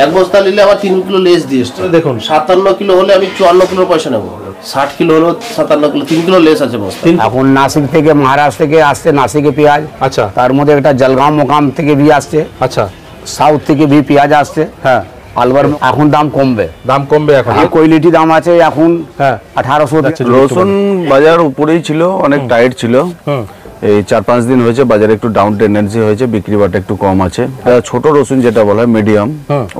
এক বস্তা নিলে আবার 3 কিলো লেস দিয়ে দেখুন 57 কিলো হলে আমি 54 কিলো পয়সা নেবো, 60 কিলো হলো 57 কিলো, 3 কিলো লেস আছে বস্তা। এখন নাসিক থেকে মহারাষ্ট্র থেকে আসছে নাসিকে পেঁয়াজ। আচ্ছা, তার মধ্যে একটা জলগাঁও মোকাম থেকে भी আসছে। আচ্ছা, সাউথ থেকে भी পেঁয়াজ আসছে। হ্যাঁ, আলবার এখন দাম কমবে, এখন এই কোয়ালিটি দাম আছে এখন হ্যাঁ 1800। রসুন বাজার উপরেই ছিল, অনেক টাইট ছিল। এই 4-5 দিন হয়েছে বাজারে একটু ডাউন টেন্ডেন্সি হয়েছে, বিক্রি বাটা একটু কম আছে। ছোট রসুন যেটা বলা হয় মিডিয়াম,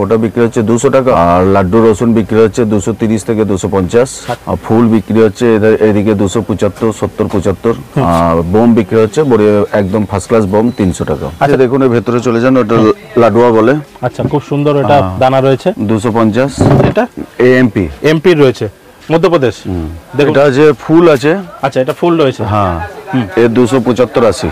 ওটা বিক্রি হচ্ছে 200 টাকা, আর লাড্ডু রসুন বিক্রি হচ্ছে 230 থেকে 250, আর ফুল বিক্রি হচ্ছে এদিকে 275, 70, 75, আর বোম বিক্রি হচ্ছে একদম ফার্স্ট ক্লাস বোম 300 টাকা। আচ্ছা দেখুন এর ভেতরে চলে যান, ওটা লাডুয়া বলে। আচ্ছা, খুব সুন্দর এটা দানা রয়েছে 250। এটা এমপি রয়েছে মধ্যপ্রদেশ। দেখুন এটা যে ফুল আছে, আচ্ছা এটা ফুল রয়েছে, হ্যাঁ এর 275-80।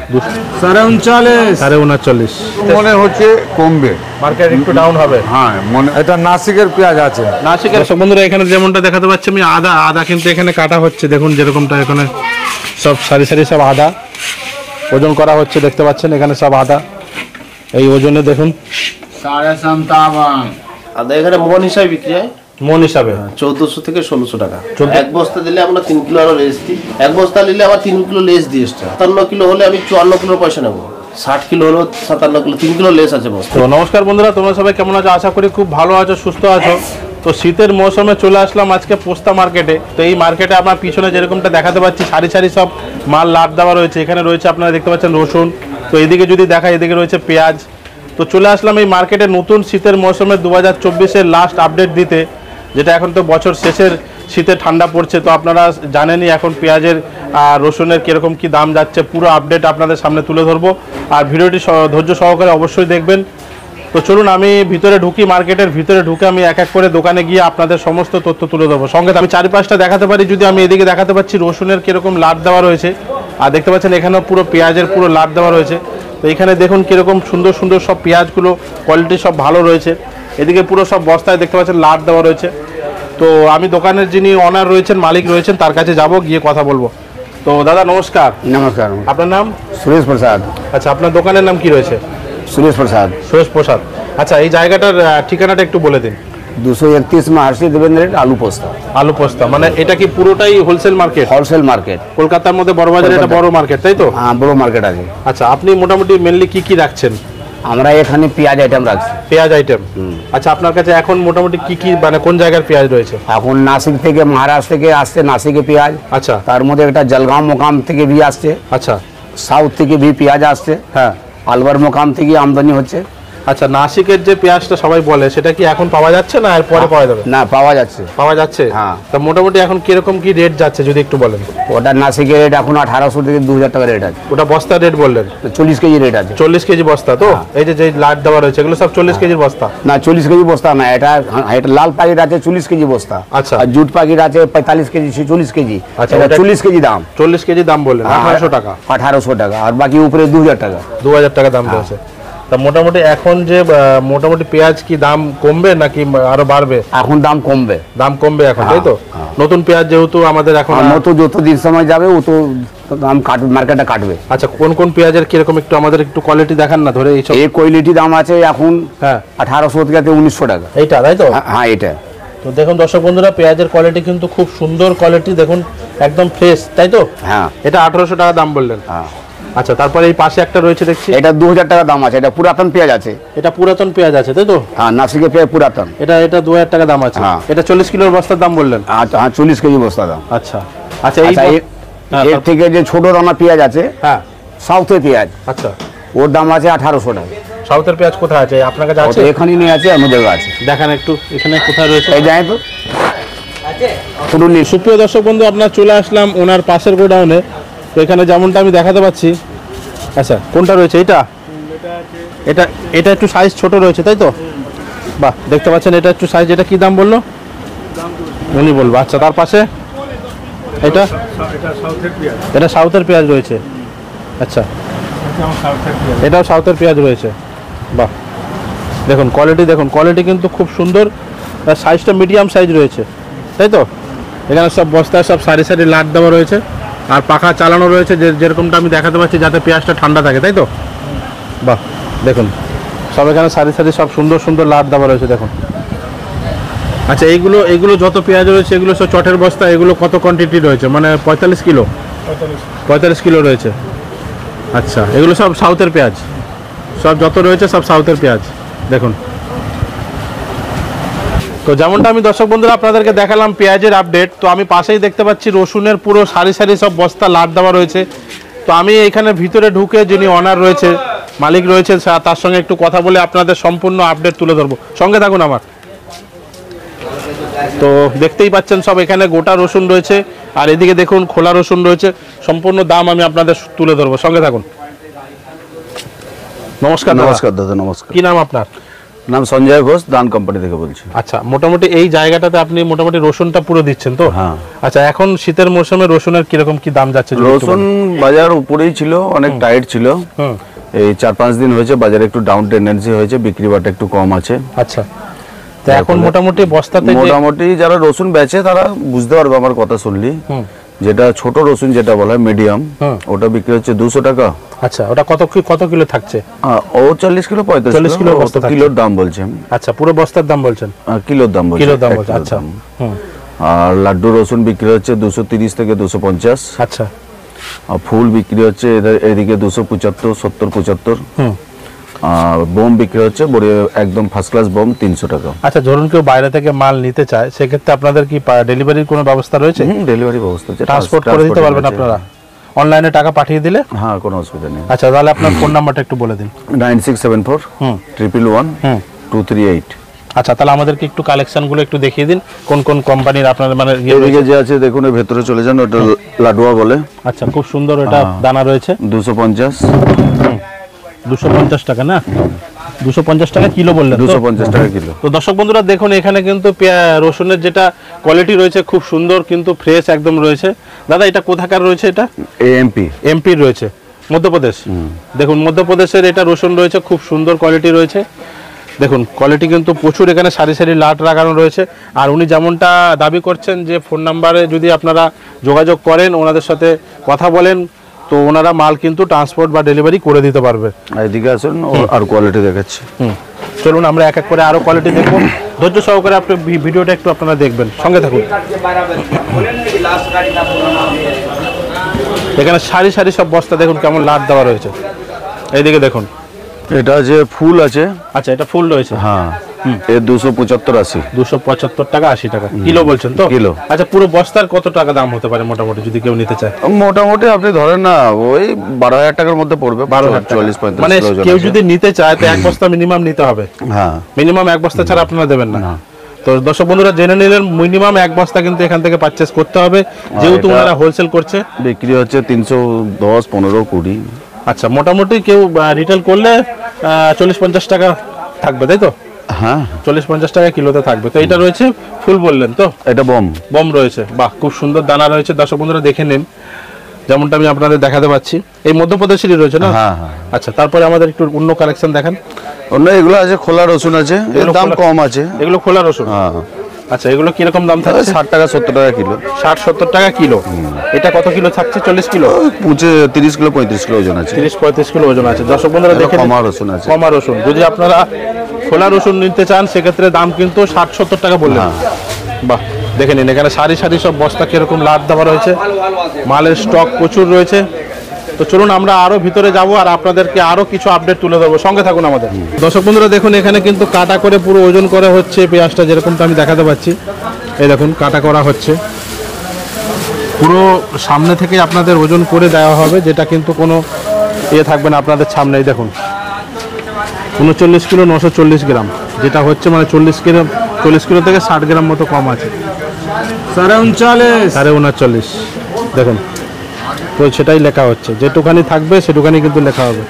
39 মনে হচ্ছে কমবে, মার্কেট একটু ডাউন হবে। হ্যাঁ মনে, এটা নাসিকের পেঁয়াজ আছে। নাসিকের বন্ধুরা এখানে যেমনটা দেখাতে পাচ্ছি আমি, আদা কিন্তু এখানে কাটা হচ্ছে। দেখুন যেরকমটা এখানে সব সারি সারি সব আদা ওজন করা হচ্ছে, দেখতে পাচ্ছেন এখানে সব আদা এই ওজনে দেখুন 57.5। আদা এখানে মন হিসাবে বিক্রি হয়, মন হিসাবে 1400 থেকে 1600 টাকা। এক বস্তা দিলে আমরা 3 কিলো আরো লেস দিই, এক বস্তা নিলে আবার 3 কিলো লেস দিয়ে 57 কিলো হলে আমি 54 কিলো পয়সা নেবো, 60 কিলো হলো 57 কিলো, 3 কিলো লেস আছে বস্তা। তো নমস্কার বন্ধুরা, তোমরা সবাই কেমন আছো? আশা করি খুব ভালো আছো, সুস্থ আছো। তো শীতের মৌসুমে চলে আসলাম আজকে পোস্তা মার্কেটে। তো এই মার্কেটে আপনার পিছনে যেরকমটা দেখাতে পাচ্ছি সারি সারি সব মাল লাট দেওয়া রয়েছে। এখানে রয়েছে আপনারা দেখতে পাচ্ছেন রসুন, তো এদিকে যদি দেখা এদিকে রয়েছে পেঁয়াজ। তো চলে আসলাম এই মার্কেটে নতুন শীতের মৌসুমে 2024-এর লাস্ট আপডেট দিতে, যেটা এখন তো বছর শেষের শীতে ঠান্ডা পড়ছে। তো আপনারা জানেনই এখন পেঁয়াজের রসুনের কীরকম কী দাম যাচ্ছে, পুরো আপডেট আপনাদের সামনে তুলে ধরবো। আর ভিডিওটি ধৈর্য সহকারে অবশ্যই দেখবেন। তো চলুন আমি ভিতরে ঢুকি, মার্কেটের ভিতরে ঢুকে আমি এক এক করে দোকানে গিয়ে আপনাদের সমস্ত তথ্য তুলে দেবো। সঙ্গে আমি চারিপাশটা দেখাতে পারি, যদি আমি এদিকে দেখাতে পাচ্ছি রসুনের কীরকম লাট দেওয়া রয়েছে, আর দেখতে পাচ্ছেন এখানেও পুরো পেঁয়াজের পুরো লাট দেওয়া রয়েছে। তো এখানে দেখুন কীরকম সুন্দর সুন্দর সব পেঁয়াজগুলো, কোয়ালিটি সব ভালো রয়েছে। এদিকে পুরো সব বস্তায় দেখতে পাচ্ছেন লাট দেওয়া রয়েছে। তো আমি দোকানের যিনি অনার রয়েছেন, মালিক রয়েছেন, তার কাছে যাব, গিয়ে কথা বলবো। তো দাদা নমস্কার। নমস্কার। আপনার নাম? সুরেশ প্রসাদ। আচ্ছা, আপনার দোকানের নাম কি রয়েছে? সুরেশ প্রসাদ। সুরেশ প্রসাদ। আচ্ছা, এই জায়গাটার ঠিকানাটা একটু বলে দিন। 231 মহর্ষি দেবেন্দ্রের আলু পোস্তা। আলু পোস্তা মানে এটা কি পুরোটাই হোলসেল মার্কেট? হোলসেল মার্কেট, কলকাতার মধ্যে বড়বাজারে এটা বড় মার্কেট, তাই তো? হ্যাঁ বড় মার্কেট আছে। আচ্ছা, আপনি মোটামুটি মেনলি কি কি রাখছেন? আমরা এখানে পেঁয়াজ আইটেম রাখছি। পেঁয়াজ আইটেম। আচ্ছা, আপনার কাছে এখন মোটামুটি কি কি মানে কোন জায়গার পেঁয়াজ রয়েছে? এখন নাসিক থেকে মহারাষ্ট্র থেকে আসছে নাসিকে পেঁয়াজ। আচ্ছা, তার মধ্যে একটা জলগাঁও মোকাম থেকে भी আসছে। আচ্ছা, সাউথ থেকে भी পেঁয়াজ আসছে। হ্যাঁ, আলবার মোকাম থেকে আমদানি হচ্ছে। আচ্ছা, নাসিকের যে পেঁয়াজটা সবাই বলে সেটা কি এখন পাওয়া যাচ্ছে না এর পরে পাওয়া যাবে? না, পাওয়া যাচ্ছে। পাওয়া যাচ্ছে? হ্যাঁ। তা মোটামুটি এখন কিরকম কি রেট যাচ্ছে যদি একটু বলেন? ওটা নাসিকের রেট এখন 1800 থেকে 2000 টাকা রেট আছে। ওটা বস্তার রেট বললেন? 40 কেজি রেট আছে। 40 কেজি বস্তা তো? এই যে যে লাট দেওয়া রয়েছে এগুলো সব 40 কেজির বস্তা? না, 40 কেজি বস্তা না, এটা লাল প্যাকেট আছে 40 কেজি বস্তা। আচ্ছা, আর জুট প্যাকেট আছে 45 কেজি, 40 কেজি। আচ্ছা, এটা 40 কেজি দাম। 40 কেজি দাম বললেন? 1800 টাকা। 1800 টাকা, আর বাকি উপরে 2000 টাকা। 2000 টাকা দাম রয়েছে। তা মোটামুটি এখন যে মোটামুটি পেঁয়াজ কি দাম কমবে নাকি আরো বাড়বে? এখন দাম কমবে। দাম কমবে এখন, তাই তো? নতুন পেঁয়াজ যেহেতু আমাদের এখন নতুন যত দিন সময় যাবে ও তো দাম কাটবে, মার্কেটটা কাটবে। আচ্ছা, কোন কোন পেঁয়াজের কিরকম একটু আমাদের একটু কোয়ালিটি দেখান না ধরে। এই কোয়ালিটি দাম আছে এখন হ্যাঁ 1800 থেকে 1900 টাকা। এইটা তাই তো? হ্যাঁ এটা। তো দেখুন দর্শক বন্ধুরা, পেঁয়াজের কোয়ালিটি কিন্তু খুব সুন্দর কোয়ালিটি, দেখুন একদম ফ্রেশ, তাই তো? হ্যাঁ। এটা 1800 টাকা দাম বললেন? হ্যাঁ। আচ্ছা, তারপরে এই পাশে একটা রয়েছে দেখছি, এটা 2000 টাকা দাম আছে। এটা পুরাতন পেঁয়াজ আছে। এটা পুরাতন পেঁয়াজ আছে, তাই তো? হ্যাঁ, নাসিকের পেঁয়াজ পুরাতন। এটা 2000 টাকা দাম আছে। এটা 40 কিলোর বস্তার দাম বললেন? আচ্ছা, হ্যাঁ 40 কেজি বস্তা দাম। আচ্ছা আচ্ছা, এর থেকে যে ছোট দানা পেঁয়াজ আছে, হ্যাঁ সাউথের পেঁয়াজ, আচ্ছা, ওর দাম আছে 1800 টাকা। সাউথের পেঁয়াজ কোথায় আছে? আপনার কাছে আছে? এখানেই নিয়ে আছে, আমাদের আছে। দেখান একটু এখানে কোথায় রয়েছে। এই যায় তো পুরুলি। সুপ্রিয় দর্শক বন্ধু, আপনার চলে আসলাম ওনার পাশের গোডাউনে। তো এখানে যেমনটা আমি দেখাতে পাচ্ছি। আচ্ছা, কোনটা রয়েছে? এটা এটা এটা একটু সাইজ ছোট রয়েছে, তাই তো? বাহ, দেখতে পাচ্ছেন এটা একটু সাইজ। এটা কি দাম বললো উনি বলবো। আচ্ছা, তার পাশে এটা এটা সাউথের পেঁয়াজ রয়েছে। আচ্ছা, এটাও সাউথের পেঁয়াজ রয়েছে। বাহ, দেখুন কোয়ালিটি, দেখুন কোয়ালিটি কিন্তু খুব সুন্দর। সাইজটা মিডিয়াম সাইজ রয়েছে, তাই তো? এখানে সব বস্তায় সব সারি সারি লাট দেওয়া রয়েছে, আর পাখা চালানো রয়েছে যেরকমটা আমি দেখাতে পাচ্ছি, যাতে পেঁয়াজটা ঠান্ডা থাকে, তাই তো? বাহ, দেখুন সব এখানে সারি সারি সব সুন্দর সুন্দর লাট দেওয়া রয়েছে দেখুন। আচ্ছা এইগুলো যত পেঁয়াজ রয়েছে এগুলো সব চটের বস্তা, এগুলো কত কোয়ান্টিটি রয়েছে? মানে 45 কিলো 45 কিলো রয়েছে। আচ্ছা, এগুলো সব সাউথের পেঁয়াজ, সব যত রয়েছে সব সাউথের পেঁয়াজ দেখুন। তো যেমনটা আমি দর্শক বন্ধুরা আপনাদেরকে দেখালাম পেঁয়াজের আপডেট, তো আমি পাশেই দেখতে পাচ্ছি রসুনের পুরো সারি সারি সব বস্তা লাট দেওয়া রয়েছে। তো আমি এখানে ভিতরে ঢুকে যিনি অনার রয়েছে, মালিক রয়েছে, তার সঙ্গে একটু কথা বলে আপনাদের সম্পূর্ণ আপডেট তুলে ধরবো। সঙ্গে থাকুন আমার। তো দেখতেই পাচ্ছেন সব এখানে গোটা রসুন রয়েছে, আর এদিকে দেখুন খোলা রসুন রয়েছে। সম্পূর্ণ দাম আমি আপনাদের তুলে ধরবো, সঙ্গে থাকুন। নমস্কার। নমস্কার দাদা, নমস্কার। কি নাম আপনার? নাম সঞ্জয় ঘোষ, দান কোম্পানি থেকে বলছি। আচ্ছা, মোটামুটি এই জায়গাটাতে আপনি মোটামুটি রসুনটা পুরো দিচ্ছেন তো? হ্যাঁ। আচ্ছা, এখন শীতের মৌসুমে রসুনের কিরকম কি দাম যাচ্ছে? রসুন বাজার উপরেই ছিল, অনেক টাইট ছিল। এই 4-5 দিন হয়েছে বাজারে একটু ডাউন টেন্ডেন্সি হয়েছে, বিক্রি বাটা একটু কম আছে। আচ্ছা, তো এখন মোটামুটি বস্তাতে মোটামুটি যারা রসুন বেচে তারা বুঝতে পারবে আমার কথা শুনলি। যেটা ছোট রসুন যেটা বলা হয় মিডিয়াম, ওটা বিক্রি হচ্ছে 200 টাকা। আচ্ছা, ওটা কত কিলো থাকছে? ও 40 কিলো 45 কিলো বস্তা, কিলোর দাম বলছেন। আচ্ছা, পুরো বস্তার দাম বলছেন? কিলোর দাম বলছেন। কিলোর দাম বলছেন, আচ্ছা। আর লাড্ডু রসুন বিক্রি হচ্ছে 230 থেকে 250। আচ্ছা, আর ফুল বিক্রি হচ্ছে এদিকে 275, 70, 75। আর বোম বিক্রি হচ্ছে একদম ফার্স্ট ক্লাস বোম 300 টাকা। আচ্ছা, ধরুন কেউ বাইরে থেকে মাল নিতে চায়, সেক্ষেত্রে আপনাদের কি ডেলিভারির কোনো ব্যবস্থা রয়েছে? ডেলিভারি ব্যবস্থা আছে, ট্রান্সপোর্ট করে দিতে পারবেন আপনারা? অনলাইনে টাকা পাঠিয়ে দিলে? হ্যাঁ, কোনো অসুবিধা নেই। আচ্ছা, তাহলে আপনার ফোন নাম্বারটা একটু বলে দিন। 9674 111 238। আচ্ছা, তাহলে আমাদেরকে একটু কালেকশনগুলো একটু দেখিয়ে দিন, কোন কোন কোম্পানির আপনার মানে এদিকে যে আছে দেখুন, এর ভেতরে চলে যান, ওটা লাডুয়া বলে। আচ্ছা, খুব সুন্দর এটা দানা রয়েছে। 250 250 টাকা না? 250 টাকা কিলো বললেন? 250 টাকা কিলো। তো দর্শক বন্ধুরা দেখুন, এখানে কিন্তু রসুনের যেটা কোয়ালিটি রয়েছে খুব সুন্দর, কিন্তু ফ্রেশ একদম রয়েছে। দাদা, এটা কোথাকার রয়েছে? এটা এমপি রয়েছে, মধ্যপ্রদেশ। দেখুন, মধ্যপ্রদেশের এটা রসুন রয়েছে, খুব সুন্দর কোয়ালিটি রয়েছে। দেখুন কোয়ালিটি কিন্তু প্রচুর, এখানে সারি সারি লাট লাগানো রয়েছে। আর উনি যেমনটা দাবি করছেন যে ফোন নাম্বারে যদি আপনারা যোগাযোগ করেন, ওনাদের সাথে কথা বলেন, তো ওনারা মাল কিন্তু ট্রান্সপোর্ট বা ডেলিভারি করে দিতে পারবে। এদিকে আসুন, আর কোয়ালিটি দেখাচ্ছি। চলুন আমরা এক এক করে আরো কোয়ালিটি দেখুন। ধৈর্য সহকারে আপনি ভিডিওটা একটু আপনারা দেখবেন, সঙ্গে থাকুন। এখানে সারি সারি সব বস্তা দেখুন কেমন লাট দেওয়া রয়েছে। এইদিকে দেখুন, এটা যে ফুল আছে। আচ্ছা, এটা ফুল রয়েছে। হ্যাঁ, এর 275 275 টাকা 80 টাকা কিলো বলছেন তো? কিলো। আচ্ছা, পুরো বস্তার কত টাকা দাম হতে পারে মোটামুটি যদি কেউ নিতে চায়? মোটামুটি আপনি ধরেন না, ওই 12,000 টাকার মধ্যে পড়বে। 40-45 মানে কেউ যদি নিতে চায় তো এক বস্তা মিনিমাম নিতে হবে? হ্যাঁ, মিনিমাম এক বস্তা ছাড়া আপনারা দেবেন না? তো দর্শক বন্ধুরা জেনে নিলেন, মিনিমাম এক বস্তা কিন্তু এখান থেকে পারচেজ করতে হবে, যেহেতু ওনারা হোলসেল করছে। বিক্রি হচ্ছে 310, 15, 20। আচ্ছা, মোটামুটি কেউ রিটেল করলে 40-50 টাকা থাকবে, তাই তো? হ্যাঁ, 40-50 টাকা কিলোতে থাকবে। তো এটা রয়েছে ফুল বললেন তো? এটা বম রয়েছে। বাহ, খুব সুন্দর দানা রয়েছে। দর্শক বন্ধুরা দেখে নিন, যেমনটা আমি আপনাদের দেখাতে পাচ্ছি। এই মধ্যপ্রদেশেরই রয়েছে না? হ্যাঁ হ্যাঁ। আচ্ছা, তারপরে আমাদের একটু অন্য কালেকশন দেখান। অন্য এগুলো আছে, খোলা রসুন আছে, এর দাম কম আছে। এগুলো খোলা রসুন? হ্যাঁ। আচ্ছা, এগুলো কিরকম দাম থাকছে? 60 টাকা 70 টাকা কিলো। 60-70 টাকা কিলো। এটা কত কিলো থাকছে? 40 কিলো? 30 কিলো 35 কিলো ওজন আছে। 30-35 কিলো ওজন আছে। দর্শক বন্ধুরা দেখে কমা রসুন আছে। কমা রসুন। যদি আপনারা খোলা রসুন নিতে চান সেক্ষেত্রে দাম কিন্তু 60-70 টাকা বললেন। বাহ, দেখে নিন এখানে সারি সারি সব বস্তা কিরকম লাট দেওয়া রয়েছে, মালের স্টক প্রচুর রয়েছে। তো চলুন আমরা আরো ভিতরে যাব আর আপনাদেরকে আরো কিছু আপডেট তুলে দেবো, সঙ্গে থাকুন আমাদের। দর্শক বন্ধুরা দেখুন, এখানে কিন্তু কাটা করে পুরো ওজন করা হচ্ছে পেঁয়াজটা, যেরকমটা আমি দেখাতে পাচ্ছি। এই দেখুন কাটা করা হচ্ছে, পুরো সামনে থেকে আপনাদের ওজন করে দেওয়া হবে, যেটা কিন্তু কোনো থাকবে না আপনাদের সামনেই। দেখুন 39 কিলো 940 গ্রাম, যেটা হচ্ছে মানে 40 কিলো থেকে 60 গ্রাম মতো কম আছে। 39.39 দেখুন, তো সেটাই লেখা হচ্ছে, যেটুখানি থাকবে সেটুখানি কিন্তু লেখা হবে।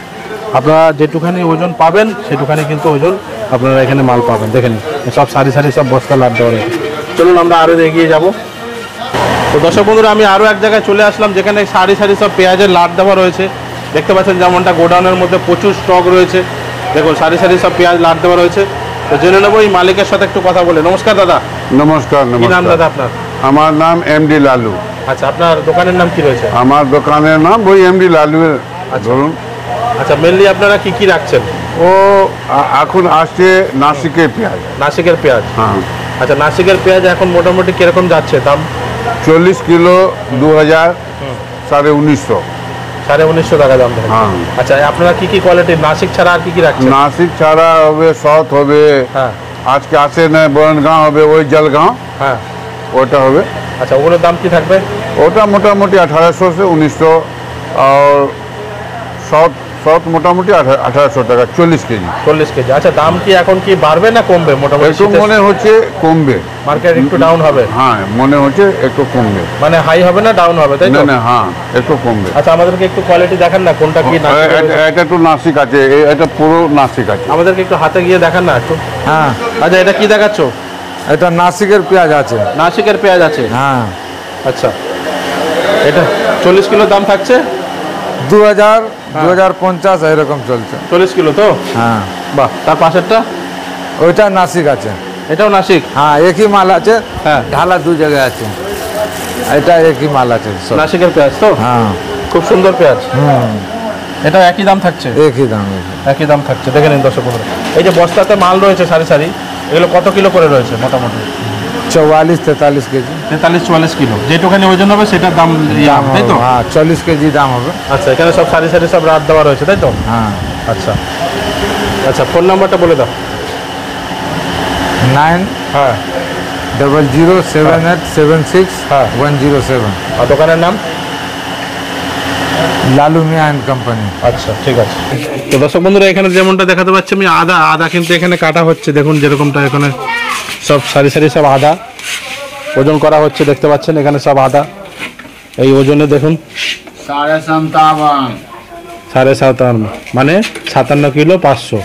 আপনারা যেটুখানি ওজন পাবেন সেটুখানি কিন্তু ওজন আপনারা এখানে মাল পাবেন। দেখেন সব সারি সারি সব বস্তা লাট দেওয়া রয়েছে। চলুন আমরা আরও এগিয়ে যাব। তো দর্শক বন্ধুরা আমি আরও এক জায়গায় চলে আসলাম, যেখানে সারি সারি সব পেঁয়াজের লাট দেওয়া রয়েছে। দেখতে পাচ্ছেন যেমনটা গোডাউনের মধ্যে প্রচুর স্টক রয়েছে। দেখুন সারি সারি সব পেঁয়াজ লাট দেওয়া রয়েছে। তো জেনে নেবো এই মালিকের সাথে একটু কথা বলে। নমস্কার দাদা। নমস্কার। কি নাম দাদা আপনার? আমার নাম এমডি লালু। আচ্ছা, আপনার দোকানের নাম কি রয়েছে? আমার দোকানের নাম ওই এমডি লালু। ধরুন আচ্ছা, মেনলি আপনারা কি কি রাখছেন? ও এখন আসছে নাসিকের পেঁয়াজ। নাসিকের পেঁয়াজ। হ্যাঁ, আচ্ছা, নাসিকের পেঁয়াজ এখন মোটামুটি কিরকম যাচ্ছে দাম? 40 কিলো 2000, 1950। 1950 টাকা দাম দেয়। হ্যাঁ। আচ্ছা, আপনারা কি কি কোয়ালিটির নাসিক ছাড়া আর কি কি রাখছেন? নাসিক ছাড়া হবে, সৎ হবে, হ্যাঁ আজকে আসে না বরনগাঁও হবে, ওই জলগাঁও হ্যাঁ। ওটা হবে। আচ্ছা, ওগুলোর দাম কি থাকবে? ওটা মোটামুটি 1800 से 1900, আর সৎ মোটামুটি 1800 টাকা 40 কেজি। 40 কেজি। আচ্ছা, দাম কি এখন কি বাড়বে না কমবে? মোটামুটি একটু মনে হচ্ছে কমবে। মার্কেট একটু ডাউন হবে? হ্যাঁ, মনে হচ্ছে একটু কমবে। মানে হাই হবে না ডাউন হবে, তাই না তো? না, হ্যাঁ একটু কমবে। আচ্ছা, আমাদেরকে একটু কোয়ালিটি দেখান না, কোনটা কি নাসিক রয়েছে? এটা একটু নাসিক আছে, এটা পুরো নাসিক আছে। আমাদেরকে একটু হাতে গিয়ে দেখান না একটু। হ্যাঁ, আচ্ছা, এটা কি দেখাচ্ছ? এটা নাসিকের পেঁয়াজ আছে। নাসিকের পেঁয়াজ আছে। হ্যাঁ, আচ্ছা, এটা 40 কিলো দাম থাকছে? 2000, 2050 এরকম চলছে। 40 কিলো তো? হ্যাঁ, বাহ। তার পাশেরটা? ওইটা নাসিক আছে। এটাও নাসিক? হ্যাঁ, একই মাল আছে, হ্যাঁ। ঢালা দু জায়গায় আছে। এটা একই মাল আছে সব। নাসিকের পেঁয়াজ তো? হ্যাঁ, খুব সুন্দর পেঁয়াজ। হুম, এটাও একই দাম থাকছে? একই দাম। একই দাম থাকছে। দেখে নিন দর্শক বন্ধুরা, এই যে বস্তাতে মাল রয়েছে সারি সারি, এগুলো কত কিলো করে রয়েছে মোটামুটি? 44-43 কেজি 43-44 কিলো। যেটুখানি ওজন হবে সেটার দাম তাই তো? হ্যাঁ, 40 কেজি দাম হবে। আচ্ছা, এখানে সব সারি সারি সব রাত দেওয়া রয়েছে তাই তো? হ্যাঁ, আচ্ছা আচ্ছা, ফোন নাম্বারটা বলে দাও। 9007876 হ্যাঁ। 107। আর দোকানের নাম? লালু মিয়া অ্যান্ড কোম্পানি। আচ্ছা, ঠিক আছে। তো দর্শক বন্ধুরা, এখানে যেমনটা দেখাতে পাচ্ছি আমি, আদা কিন্তু এখানে কাটা হচ্ছে। দেখুন যেরকমটা এখানে সব সারি সারি সব আদা ওজন করা হচ্ছে, দেখতে পাচ্ছেন এখানে সব আদা। এই ওজনে দেখুন 57.5, মানে 57 কিলো 500।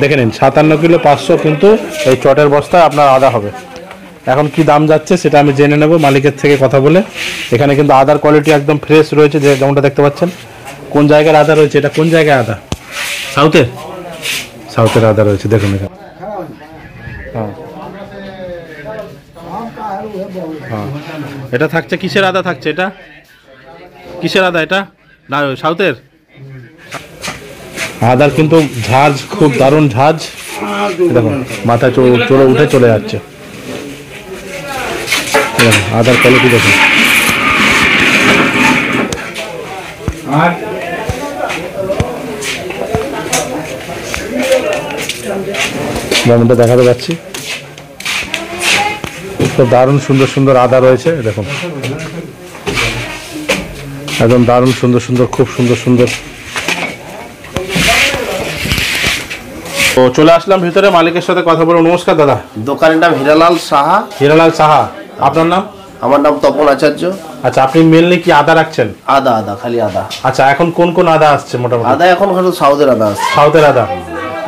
দেখে নিন, 57 কিলো 500 কিন্তু এই চটের বস্তায় আপনার আদা হবে। এখন কি দাম যাচ্ছে সেটা আমি জেনে নেব মালিকের থেকে কথা বলে। এখানে কিন্তু আদার কোয়ালিটি একদম ফ্রেশ রয়েছে, যে যেমনটা দেখতে পাচ্ছেন। কোন জায়গার আদা রয়েছে? এটা কোন জায়গায় আদা? সাউথের আদা রয়েছে, দেখুন এখানে। হ্যাঁ হ্যাঁ, এটা থাকছে কিসের আদা থাকছে? এটা কিসের আদা? এটা না সাউথের আদার কিন্তু ঝাঁজ, খুব দারুণ ঝাঁজ। দেখুন মাথা চলে উঠে চলে যাচ্ছে। আদার কোয়ালিটি দেখুন। যেমনটা দেখাতে পাচ্ছি, খুব দারুণ সুন্দর সুন্দর আদা রয়েছে। দেখুন একদম দারুণ সুন্দর সুন্দর, খুব সুন্দর সুন্দর। তো চলে আসলাম ভিতরে, মালিকের সাথে কথা বলবো। নমস্কার দাদা। দোকানের নাম হীরালাল সাহা। হীরালাল সাহা। আপনার নাম? আমার নাম তপন আচার্য। আচ্ছা, আপনি মেনলি কি আদা রাখছেন? আদা খালি আদা। আচ্ছা, এখন কোন কোন আদা আসছে মোটামুটি? আদা এখন হয়তো সাউথের আদা আছে। সাউথের আদা।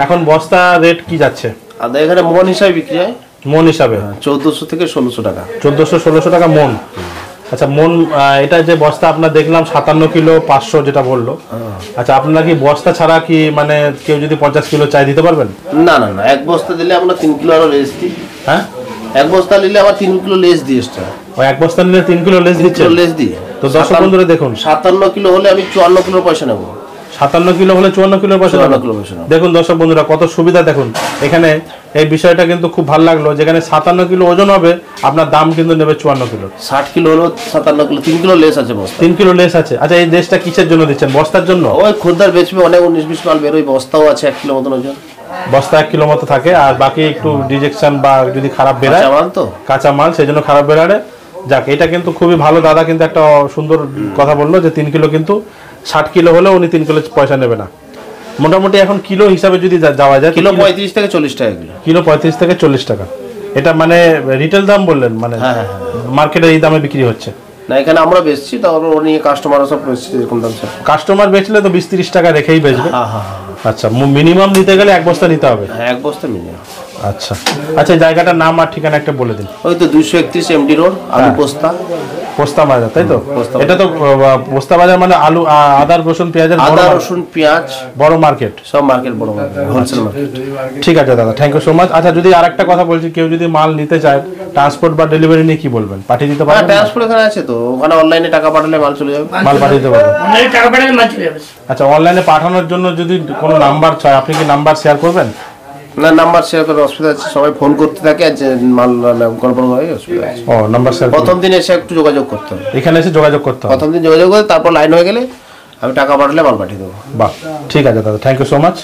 এখন বস্তা রেট কি যাচ্ছে? আদা এখানে মন হিসাবে বিক্রি হয়। মন হিসাবে? 1400 থেকে 1600 টাকা। 1400-1600 টাকা মন। আচ্ছা, মন। এটা যে বস্তা আপনার দেখলাম 57 কিলো 500 যেটা বললো। আচ্ছা, আপনারা কি বস্তা ছাড়া কি, মানে কেউ যদি 50 কিলো চাই দিতে পারবেন? না না না, এক বস্তা দিলে আমরা 3 কিলো আরো লেস দিই। হ্যাঁ, এক বস্তা নিলে আবার 3 কিলো লেস দিই এক্সট্রা। ওই এক বস্তা নিলে 3 কিলো লেস দিচ্ছে? লেস দিই। তো দর্শক বন্ধুরা দেখুন, 57 কিলো হলে আমি 54 কিলোর পয়সা নেবো। 57 কিলো হলে 54 কিলোর পয়সা নেবেন? 54 কিলো পয়সা নেবো। দেখুন দর্শক বন্ধুরা কত সুবিধা। দেখুন এখানে এই বিষয়টা কিন্তু খুব ভালো লাগলো, যেখানে 57 কিলো ওজন হবে আপনার দাম কিন্তু নেবে 54 কিলো। 60 কিলো হলো 57 কিলো, 3 কিলো লেস আছে বস্তা। 3 কিলো লেস আছে। আচ্ছা, এই লেসটা কিসের জন্য দিচ্ছেন? বস্তার জন্য? ওই খদ্দার বেচবে, অনেক 19-20 মাল বেরোয়, বস্তাও আছে 1 কিলো মতন ওজন। বস্তা 1 কিলো মতো থাকে, আর বাকি একটু ডিজেকশন বা যদি খারাপ বেরায়, কাঁচা মাল তো, কাঁচা মাল, সেই জন্য খারাপ বেরালে। যাক, এটা কিন্তু খুবই ভালো। দাদা কিন্তু একটা সুন্দর কথা বললো যে 3 কিলো কিন্তু 60 কিলো হলেও উনি 3 কিলো পয়সা নেবে না। মোটামুটি এখন কিলো হিসাবে যদি যাওয়া যায়, কিলো 35 থেকে 40 টাকা কিলো। কিলো 35 থেকে 40 টাকা। এটা মানে রিটেল দাম বললেন? মানে মার্কেটে এই দামে বিক্রি হচ্ছে না, এখানে আমরা বেচছি, তারপর উনি কাস্টমাররা সব বেচছে এরকম দাম স্যার। কাস্টমার বেচলে তো 20-30 টাকা রেখেই বেচবে। আচ্ছা, মিনিমাম নিতে গেলে 1 বস্তা নিতে হবে? হ্যাঁ, 1 বস্তা মিনিমাম। আচ্ছা আচ্ছা, জায়গাটার নাম আর ঠিকানা একটা বলে দিন। ওই তো 231 এমডি রোড, আলু পোস্তা, পোস্তা বাজার, তাই তো? পোস্তা এটা তো পোস্তা বাজার মানে আলু, আদা, রসুন, পেঁয়াজের আদা রসুন পেঁয়াজ বড় মার্কেট, সব মার্কেট, বড় মার্কেট, হোলসেল মার্কেট। ঠিক আছে দাদা, থ্যাংক ইউ সো মাচ। আচ্ছা, যদি আরেকটা কথা বলছি, কেউ যদি মাল নিতে চায় ট্রান্সপোর্ট বা ডেলিভারি নিয়ে কি বলবেন? পাঠিয়ে দিতে হ্যাঁ, পারবেন? ট্রান্সপোর্ট এখানে আছে তো, ওখানে অনলাইনে টাকা পাঠালে মাল চলে যাবে। মাল পাঠিয়ে দিতে পারবেন? অনলাইনে টাকা পাঠালে মাল চলে যাবে। আচ্ছা, অনলাইনে পাঠানোর জন্য যদি কোনো নাম্বার চায়, আপনি কি নাম্বার শেয়ার করবেন? না, নাম্বার শেয়ার করে অসুবিধা আছে, সবাই ফোন করতে থাকে আর যে মাল গড়বড় হয় অসুবিধা আছে। ও, নাম্বার শেয়ার প্রথম দিন এসে একটু যোগাযোগ করতে হবে, এখানে এসে যোগাযোগ করতে হবে। প্রথম দিন যোগাযোগ করে তারপর লাইন হয়ে গেলে আমি টাকা পাঠালে মাল পাঠিয়ে দেবো। বাহ, ঠিক আছে দাদা, থ্যাংক ইউ সো মাচ।